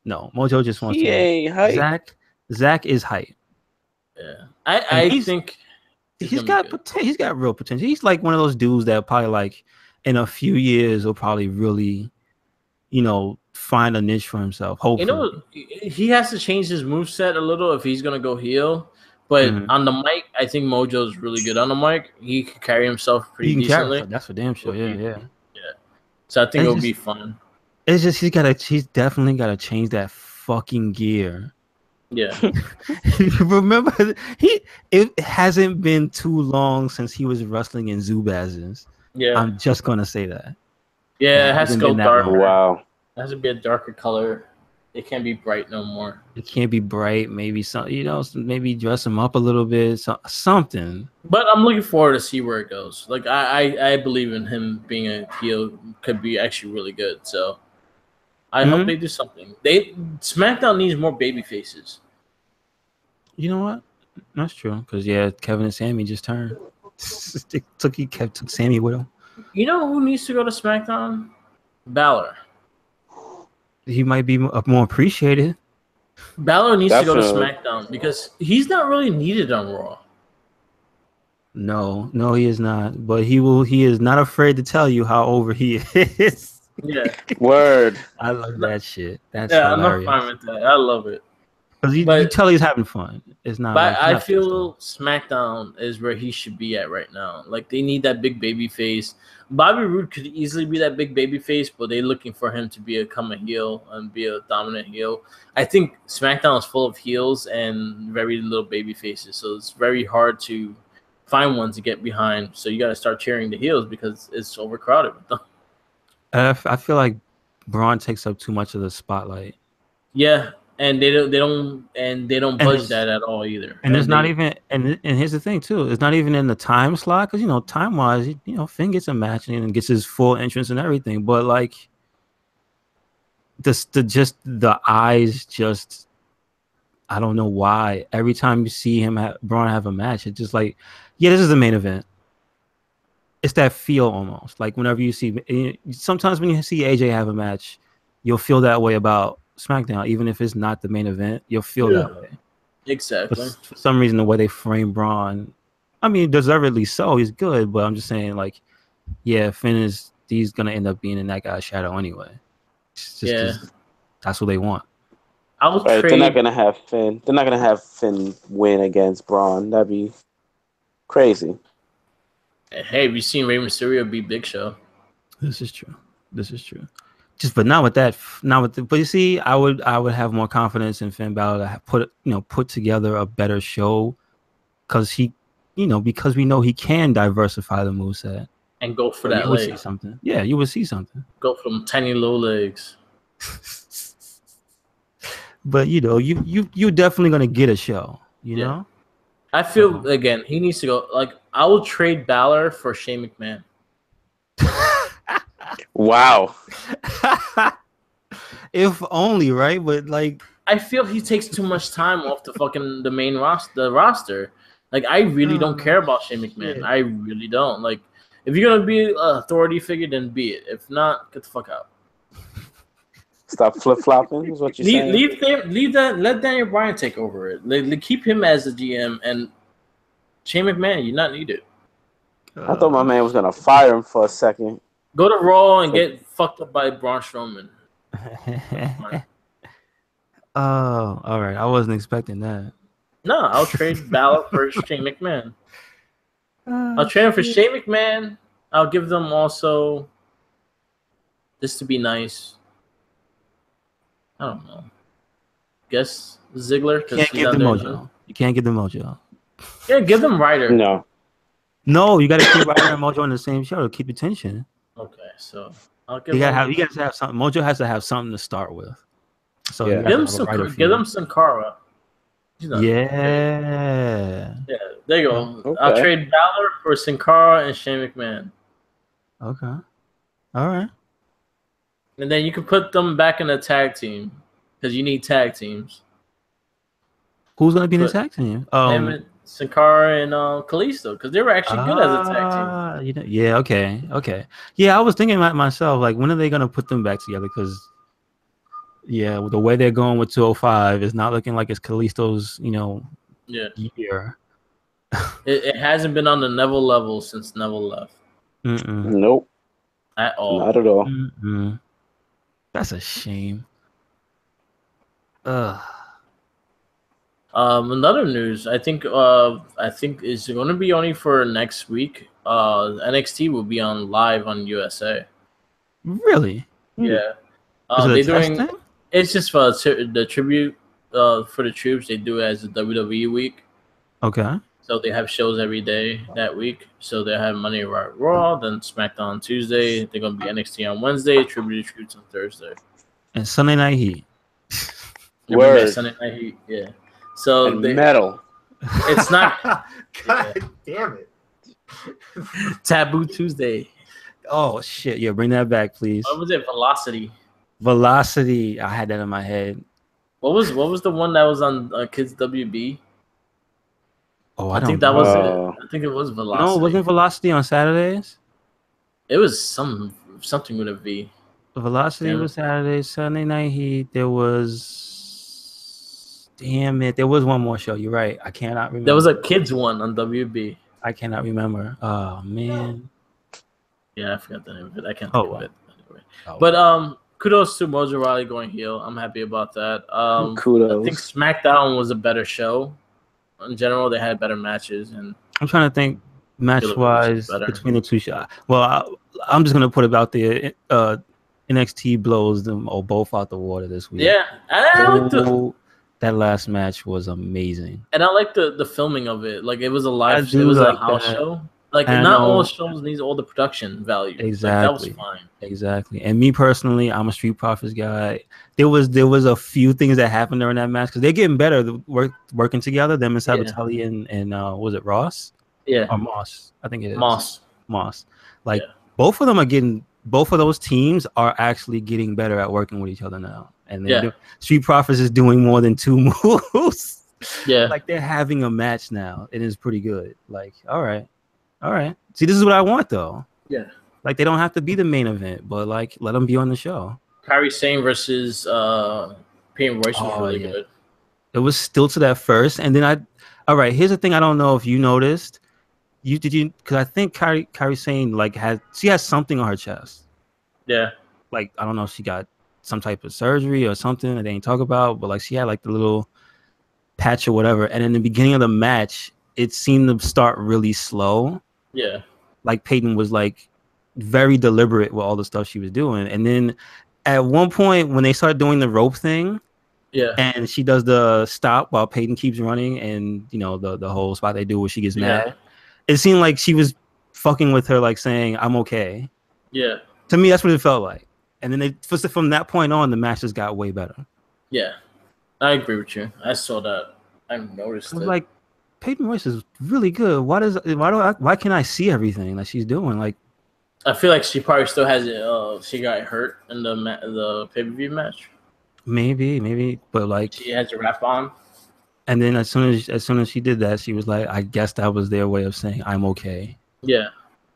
No, Mojo just wants to. He ain't hype. Zach is hype. Yeah, I think he's got potential. He's got real potential. He's like one of those dudes that probably like in a few years will probably really, you know, find a niche for himself. Hopefully, you know, he has to change his moveset a little if he's gonna go heel. But on the mic, I think Mojo's really good on the mic. He can carry himself pretty decently. That's for damn sure. Yeah. So I think it'll be fun. It's just he's definitely gotta change that fucking gear. Yeah. Remember, it hasn't been too long since he was wrestling in Zubaz's. Yeah. I'm just gonna say that. Yeah, it has to go darker. Wow. It has to be a darker color. It can't be bright no more. It can't be bright. Maybe maybe dress him up a little bit. Something. But I'm looking forward to see where it goes. Like I believe in him being a heel could be actually really good. So I hope they do something. SmackDown needs more baby faces. You know what? That's true. Because Kevin and Sammy just turned. took Sammy with him. You know who needs to go to SmackDown? Balor. He might be more appreciated. Balor needs to go to SmackDown because he's not really needed on Raw. No, he is not. But he is not afraid to tell you how over he is. Yeah. Word. I love that shit. That's hilarious. I'm not fine with that. I love it. Because you tell he's having fun. It's not. But I feel SmackDown is where he should be at right now. Like they need that big baby face. Bobby Roode could easily be that big baby face, but they're looking for him to become a heel and be a dominant heel. I think SmackDown is full of heels and very little baby faces, so it's very hard to find one to get behind. So you got to start cheering the heels because it's overcrowded with them. I feel like Braun takes up too much of the spotlight. Yeah. And they don't budge that at all either. And there's not even and here's the thing too. It's not even in the time slot because time wise, Finn gets a match and gets his full entrance and everything. But like the eyes just I don't know why. Every time you see Braun have a match, it's just like, this is the main event. It's that feel almost like whenever you see. Sometimes when you see AJ have a match, you'll feel that way about SmackDown, even if it's not the main event, you'll feel that way. Exactly. But for some reason, the way they frame Braun, I mean, deservedly so, he's good. But I'm just saying, like, Finn he's gonna end up being in that guy's shadow anyway. That's what they want. They're not gonna have Finn. They're not gonna have Finn win against Braun. That'd be crazy. Hey, have you seen Rey Mysterio beat Big Show? This is true. But not with that. But you see, I would have more confidence in Finn Balor to put together a better show, because because we know he can diversify the moveset and go for that. You would see something. Yeah, you would see something. Go from tiny low legs. But you definitely gonna get a show. You know. I feel again he needs to go. Like I will trade Balor for Shane McMahon. Wow. If only, right? But like I feel he takes too much time off the main roster. Like I really don't care about Shane McMahon. I really don't. Like If you're gonna be an authority figure, then be it. If not, get the fuck out. Stop flip flopping. Is what you're saying? Leave that. Let Daniel Bryan take over it. Keep him as the GM, and Shane McMahon, you're not needed. I thought my man was gonna fire him for a second. Go to Raw and get fucked up by Braun Strowman. Oh, all right. I wasn't expecting that. No, I'll trade Balor for Shane McMahon. I'll trade him for Shane McMahon. I'll give them also, just to be nice, I don't know. Guess Ziggler. You can't give them Mojo. You can't give them Mojo. Yeah, give them Ryder. No, you got to keep Ryder and Mojo on the same show to keep the tension. Okay, so I'll give. You got to have something. Mojo has to have something to start with. So give them Sin Cara. Yeah. Yeah, there you go. Okay. I'll trade Balor for Sin Cara and Shane McMahon. Okay. All right. And then you can put them back in a tag team because you need tag teams. Who's gonna be in the tag team? Sin Cara and Kalisto, because they were actually good as a tag team. Yeah. Okay. Yeah, I was thinking about myself, like, when are they gonna put them back together? Because the way they're going with 205 is not looking like it's Kalisto's, year. It hasn't been on the Neville level since Neville left. Nope. At all. Not at all. That's a shame. Another news, I think is going to be only for next week. NXT will be on live on USA. Really? Yeah. They're doing. It's just for the tribute for the troops. They do it as a WWE week. Okay. So they have shows every day that week. So they have Monday Night Raw, then SmackDown on Tuesday. They're gonna be NXT on Wednesday, Tribute to Troops on Thursday, and Sunday Night Heat. Word. Sunday Night Heat, yeah. So metal. It's not. God damn it. Taboo Tuesday. Oh shit! Yeah, bring that back, please. What was it? Velocity. I had that in my head. What was the one that was on Kids WB? Oh, I think that was it. I think it was Velocity. No, wasn't Velocity on Saturdays? It was something with a V. Velocity was Saturday. Sunday Night Heat. There was. Damn it! There was one more show. You're right. I cannot remember. There was a kids one on WB. I cannot remember. Oh man. Yeah, I forgot the name of it. I can't think of it. Anyway. But kudos to Mojo Rawley going heel. I'm happy about that. Kudos. I think SmackDown was a better show. In general, they had better matches, and I'm trying to think match-wise between the two shows. Well, I'm just gonna put about the NXT blows them or both out the water this week. Yeah, that last match was amazing, and I like the filming of it. Like it was a live, it was a house show. Like not all shows need all the production value. Exactly, that was fine. Exactly. And me personally, I'm a Street Profits guy. There was a few things that happened during that match because they're getting better working together. Them and Sabatelli and was it Ross? Yeah, or Moss? I think it is Moss. Like both of them are getting. Both of those teams are actually getting better at working with each other now. And Street Profits is doing more than 2 moves. Yeah, like they're having a match now. It is pretty good. Like all right. See, this is what I want though. Yeah. Like they don't have to be the main event, but like let them be on the show. Kyrie Sane versus Peyton Royce was really good. It was still to that first, and then all right, here's the thing. I don't know if you noticed. Because I think Kyrie Sane she has something on her chest. Yeah. Like I don't know if she got some type of surgery or something that they ain't talk about, but like she had like the little patch or whatever. And in the beginning of the match, it seemed to start really slow. Yeah. Like Peyton was like very deliberate with all the stuff she was doing. And then at one point when they start doing the rope thing, and she does the stop while Peyton keeps running, and the whole spot they do where she gets mad. It seemed like she was fucking with her, like saying, "I'm okay." Yeah. To me, that's what it felt like. And then from that point on, the match just got way better. Yeah, I agree with you. I saw that. I noticed it. Like, Peyton Royce is really good. Why can't I see everything that she's doing? Like, I feel like she probably still has it. She got hurt in the pay-per-view match. Maybe, but like she has a wrap on. And then as soon as she did that, she was like, I guess that was their way of saying I'm okay. Yeah.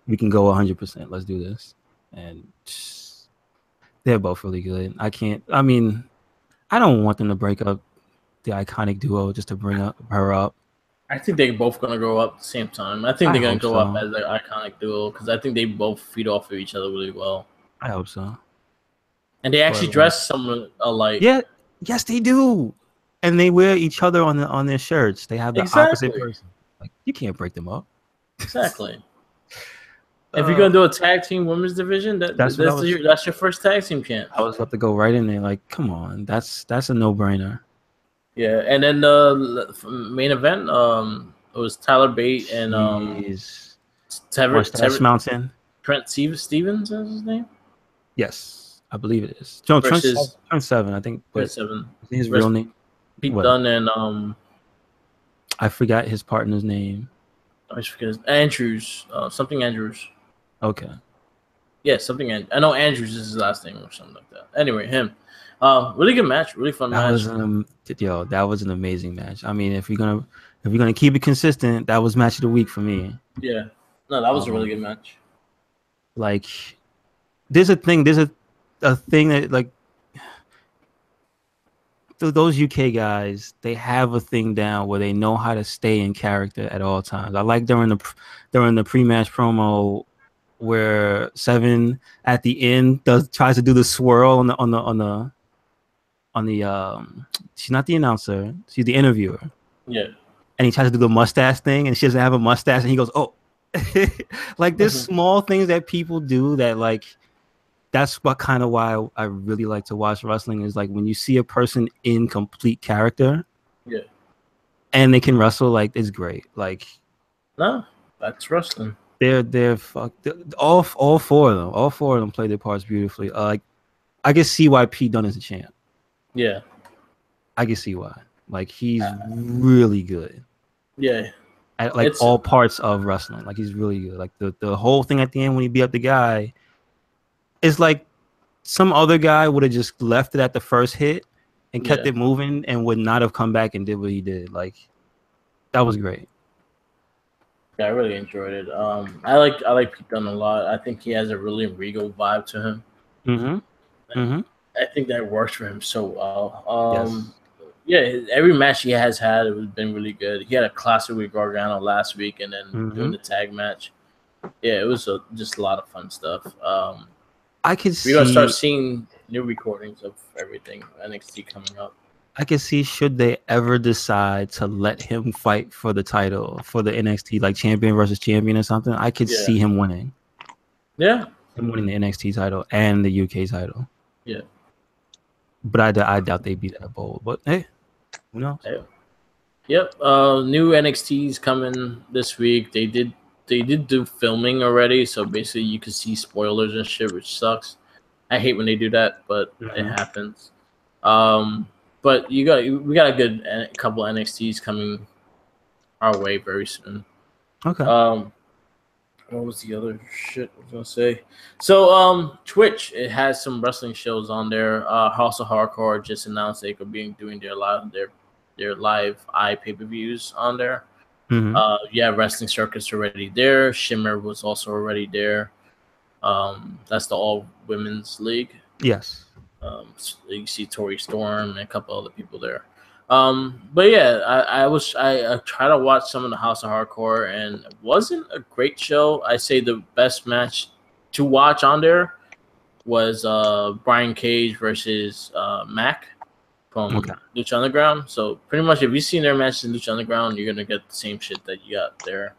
We can go 100%. Let's do this. And they're both really good. I don't want them to break up the iconic duo just to bring her up. I think they're both gonna grow up at the same time. I think they're gonna grow up as an iconic duo because I think they both feed off of each other really well. I hope so. And they actually dress somewhat alike. Yeah, yes, they do. And they wear each other on their shirts. They have the opposite person. Like, you can't break them up. Exactly. If you're gonna do a tag team women's division, that's your first tag team chance. I was about to go right in there. Like, come on, that's a no-brainer. Yeah, and then the main event, it was Tyler Bate and Tevin Mountain. Trent Stevens is his name. Yes, I believe it is. No, Trent 7, I think. Trent 7. His real name. Pete Dunne and I forgot his partner's name. I forget Andrews. Something Andrews. Okay. Yeah, something. I know Andrews is his last name or something like that. Anyway, him. Really good match. Really fun match. That was an amazing match. I mean, if you're gonna keep it consistent, that was match of the week for me. Yeah. No, that was a really good match. Like, there's a thing that, like, those UK guys, they have a thing down where they know how to stay in character at all times. I like during the pre-match promo where Seven at the end tries to do the swirl on the she's not the announcer, she's the interviewer. Yeah. And he tries to do the mustache thing and she doesn't have a mustache and he goes, oh. Like, there's small things that people do that, like, that's what kind of why I really like to watch wrestling, is like when you see a person in complete character, yeah, and they can wrestle, like, it's great. Like, no, that's wrestling. They're all four of them play their parts beautifully. Like, I can see why Pete Dunne is a champ. Yeah, I can see why. Like, he's really good. Yeah, at like all parts of wrestling. Like, he's really good. Like the whole thing at the end when he beat up the guy. It's like some other guy would have just left it at the first hit and kept it moving and would not have come back and did what he did. Like, that was great. Yeah, I really enjoyed it. I like Pete Dunne a lot. I think he has a really regal vibe to him. I think that works for him so well. Yeah, every match he has had, it has been really good. He had a classic with Gargano last week, and then doing the tag match. Yeah, it was just a lot of fun stuff. We're gonna start seeing new recordings of everything NXT coming up. I can see, should they ever decide to let him fight for the title, for the NXT, like champion versus champion or something, I could see him winning. Yeah, him winning the NXT title and the UK title. Yeah, but I doubt they'd be that bold. But hey, who knows? Hey. Yep. New NXT's coming this week. They did do filming already, so basically you can see spoilers and shit, which sucks. I hate when they do that, but it happens. But we got a good couple NXTs coming our way very soon. Okay. What was the other shit I was gonna say? So Twitch, it has some wrestling shows on there. House of Hardcore just announced they could be doing their live pay-per-views on there. Wrestling Circus already there. Shimmer was also already there. That's the all women's league. Yes. You see Tori Storm and a couple other people there. But yeah, I try to watch some of the House of Hardcore, and it wasn't a great show. I say the best match to watch on there was Brian Cage versus Mac from Lucha Underground. So pretty much, if you've seen their matches in Lucha Underground, you're gonna get the same shit that you got there.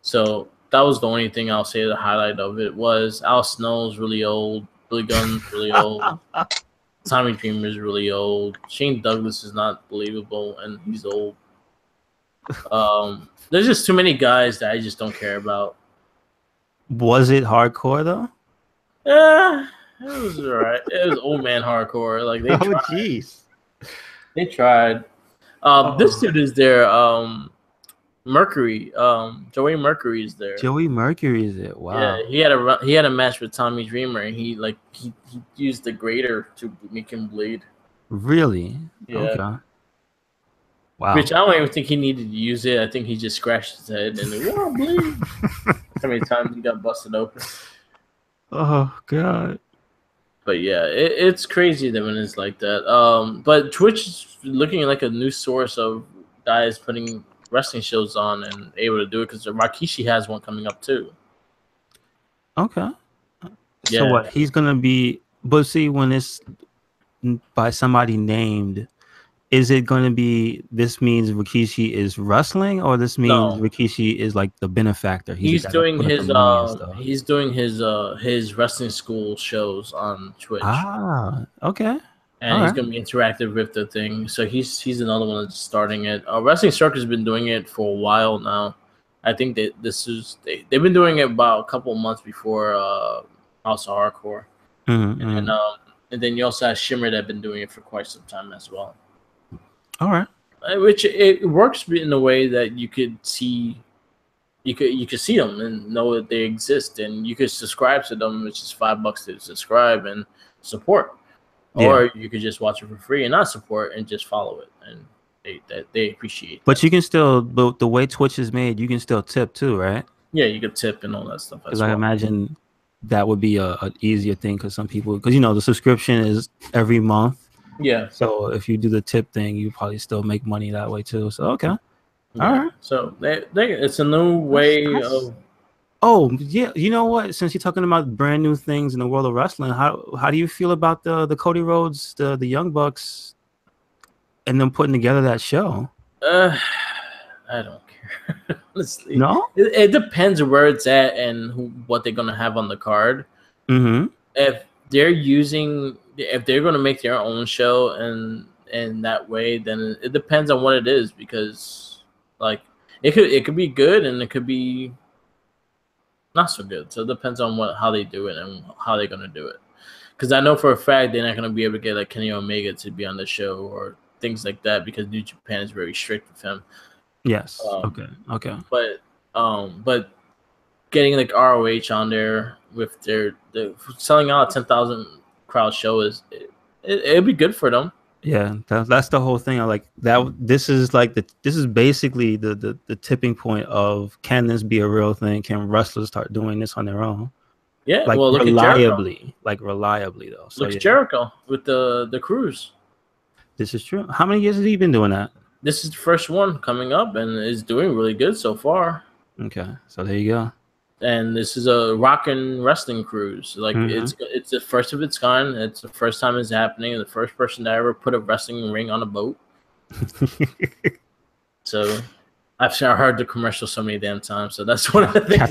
So that was the only thing I'll say. The highlight of it was Al Snow's really old, Billy Gunn's really old, Tommy Dreamer's really old, Shane Douglas is not believable, and he's old. There's just too many guys that I just don't care about. Was it hardcore though? Yeah. It was alright. It was old man hardcore. Like they tried. Jeez. They tried. This dude is there. Mercury. Joey Mercury is there. Joey Mercury is it? Wow. Yeah, he had a match with Tommy Dreamer, and he used the grater to make him bleed. Really? Yeah. Okay. Wow. Which I don't even think he needed to use it. I think he just scratched his head and bleed. How many times he got busted open? Oh god. But yeah, it's crazy that when it's like that. But Twitch is looking like a new source of guys putting wrestling shows on and able to do it because Rikishi has one coming up too. Okay. So Yeah. what? He's gonna be. But see, when it's by somebody named, is it going to be this means Rikishi is wrestling, or this means Rikishi is like the benefactor? He's doing his his wrestling school shows on Twitch. Ah, okay. And he's gonna be interactive with the thing. So he's another one that's starting it. Wrestling Circus has been doing it for a while now. I think they've been doing it about a couple of months before House of Hardcore. And then you also have Shimmer that have been doing it for quite some time as well. All right. Which it works in a way that you could see, you could see them and know that they exist, and you could subscribe to them, which is $5 to subscribe and support, or you could just watch it for free and not support and just follow it, and they appreciate. But you can still, the way Twitch is made, you can still tip too, right? Yeah, you could tip and all that stuff. Because I imagine that would be a easier thing because some people, because the subscription is every month. Yeah. So if you do the tip thing, you probably still make money that way too. So okay. Yeah. All right. So it's a new way of. Oh yeah, you know what? Since you're talking about brand new things in the world of wrestling, how do you feel about the Cody Rhodes, the Young Bucks, and them putting together that show? I don't care. Honestly, no. It depends where it's at and what they're gonna have on the card. Mm-hmm. If they're going to make their own show and that way, then it depends on what it is, because like it could be good and it could be not so good. So it depends on how they do it and how they're going to do it. Because I know for a fact they're not going to be able to get like Kenny Omega to be on the show or things like that, because New Japan is very strict with him. Yes. Okay. But getting like ROH on there with the selling out a 10,000 crowd show it'd be good for them. Yeah, that's the whole thing. I like that. This is basically the tipping point of, can this be a real thing? Can wrestlers start doing this on their own? Yeah, like well, look reliably, though. So look at Jericho with the cruise. This is true. How many years has he been doing that? This is the first one coming up, and is doing really good so far. Okay, so there you go. And this is a rockin' wrestling cruise. Like it's the first of its kind. It's the first time it's happening. The first person to ever put a wrestling ring on a boat. So I've heard the commercial so many damn times. So that's one of the things.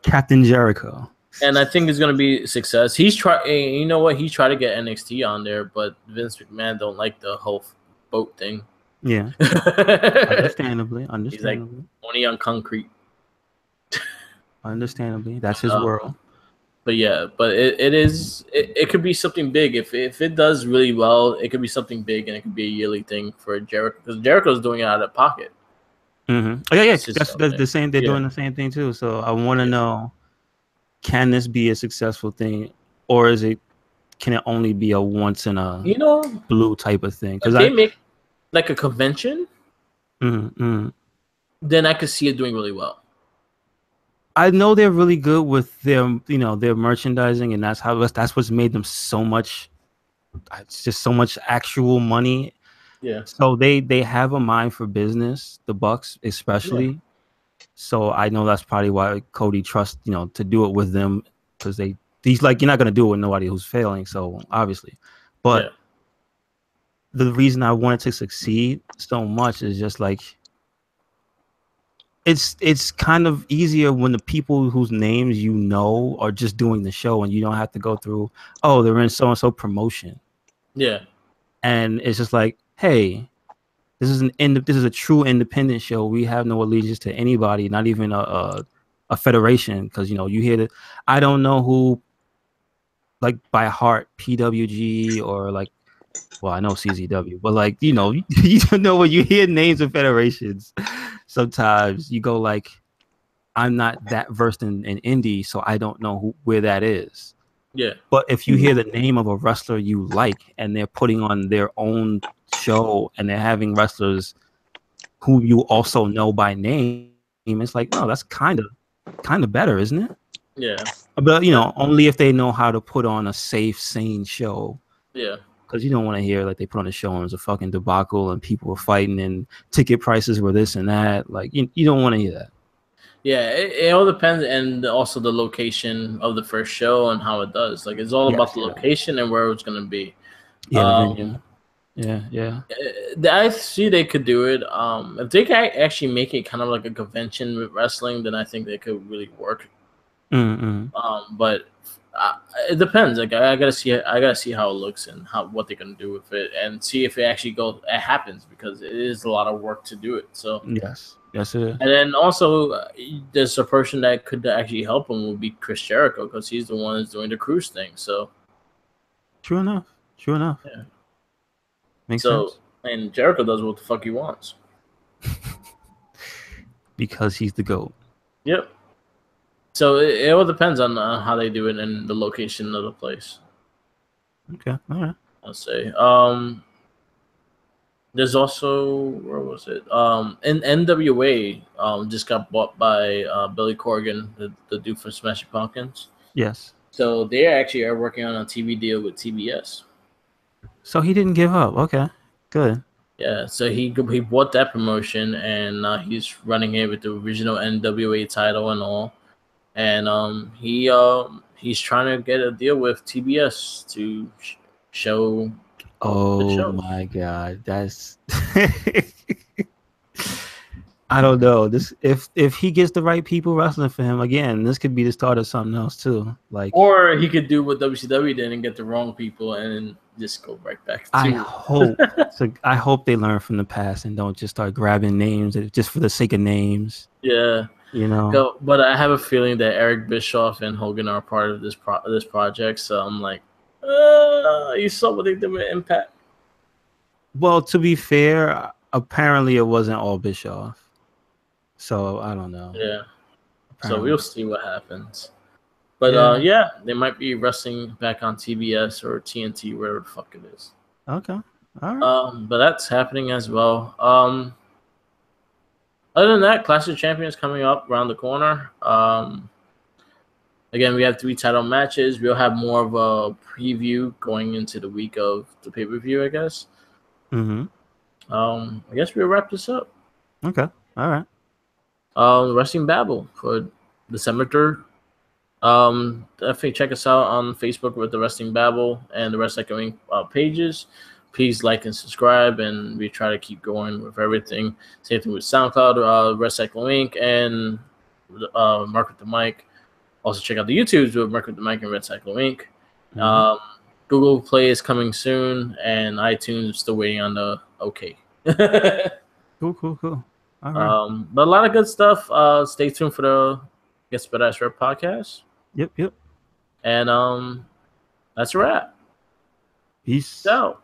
Captain Jericho. And I think it's gonna be a success. He's tried. You know what? He tried to get NXT on there, but Vince McMahon don't like the whole boat thing. Yeah. Understandably. He's like, only on concrete. Understandably, that's his world. But yeah, it could be something big if it does really well. It could be something big, and it could be a yearly thing for Jericho, because Jericho's doing it out of pocket. Mm-hmm. Oh, yeah, that's the same. They're doing the same thing too. So I want to know, can this be a successful thing, or can it only be a once in a blue type of thing? Because they make like a convention, then I could see it doing really well. I know they're really good with their merchandising, and that's what's made them so much. It's just so much actual money. Yeah. So they have a mind for business, the Bucks especially. Yeah. So I know that's probably why Cody trusts to do it with them, because he's like, you're not gonna do it with nobody who's failing. So obviously, but the reason I wanted to succeed so much is just like, it's kind of easier when the people whose names are just doing the show, and you don't have to go through, they're in so and so promotion. Yeah. And it's just like, hey, this is a true independent show. We have no allegiance to anybody, not even a federation, because you hear that. I don't know who, like by heart, PWG or like, well, I know CZW, but like you don't know when you hear names of federations. Sometimes you go like, I'm not that versed in indie, so I don't know where that is. Yeah. But if you hear the name of a wrestler you like, and they're putting on their own show, and they're having wrestlers who you also know by name, it's like, no, that's kind of kind of better, isn't it? Yeah. But you know, only if they know how to put on a safe, sane show. Yeah. Because you don't want to hear like they put on a show and it's a fucking debacle and people were fighting and ticket prices were this and that. Like you don't want to hear that. Yeah, it all depends, and also the location of the first show and how it does. Like it's all about the location and where it's gonna be. Yeah, the venue. Yeah. I see they could do it. If they could actually make it kind of like a convention with wrestling, then I think they could really work. But it depends. Like I gotta see how it looks and what they're gonna do with it, and see if it actually happens, because it is a lot of work to do it. So yes, it is. And then also, there's a person that could actually help him would be Chris Jericho, because he's the one who's doing the cruise thing. So true enough. Yeah. Makes sense. And Jericho does what the fuck he wants. Because he's the GOAT. Yep. So it all depends on how they do it and the location of the place. Okay, all right. I'll say. There's also, where was it? In NWA just got bought by Billy Corgan, the dude from Smashing Pumpkins. Yes. So they actually are working on a TV deal with TBS. So he didn't give up. Okay, good. Yeah, so he bought that promotion, and he's running it with the original NWA title and all. And he's trying to get a deal with TBS to show. Oh my God, that's. I don't know. This if he gets the right people wrestling for him again, this could be the start of something else too. Like, or he could do what WCW did and get the wrong people and just go right back. I hope they learn from the past and don't just start grabbing names just for the sake of names. Yeah, you know. But I have a feeling that Eric Bischoff and Hogan are part of this project. So I'm like, you saw what they did with Impact. Well, to be fair, apparently it wasn't all Bischoff. So I don't know. Yeah. Apparently. So we'll see what happens. But yeah, they might be wrestling back on TBS or TNT, wherever the fuck it is. Okay. All right. But that's happening as well. Other than that, Clash of Champions coming up around the corner. Again, we have 3 title matches. We'll have more of a preview going into the week of the pay-per-view, I guess. Mm-hmm. I guess we'll wrap this up. Okay. All right. Wrestling Babble for December 3rd. Definitely check us out on Facebook with the Wrestling Babble and the Wrestling pages. Please like and subscribe, and we try to keep going with everything. Same thing with SoundCloud, Wrestling Inc. and Mark with the Mic. Also check out the YouTubes with Mark with the Mic and Red Cycle Inc. Mm-hmm. Google Play is coming soon, and iTunes is still waiting on the okay. Cool. All right. But a lot of good stuff. Stay tuned for the Get Spit Ass Rep podcast. Yep. And that's a wrap. Peace out.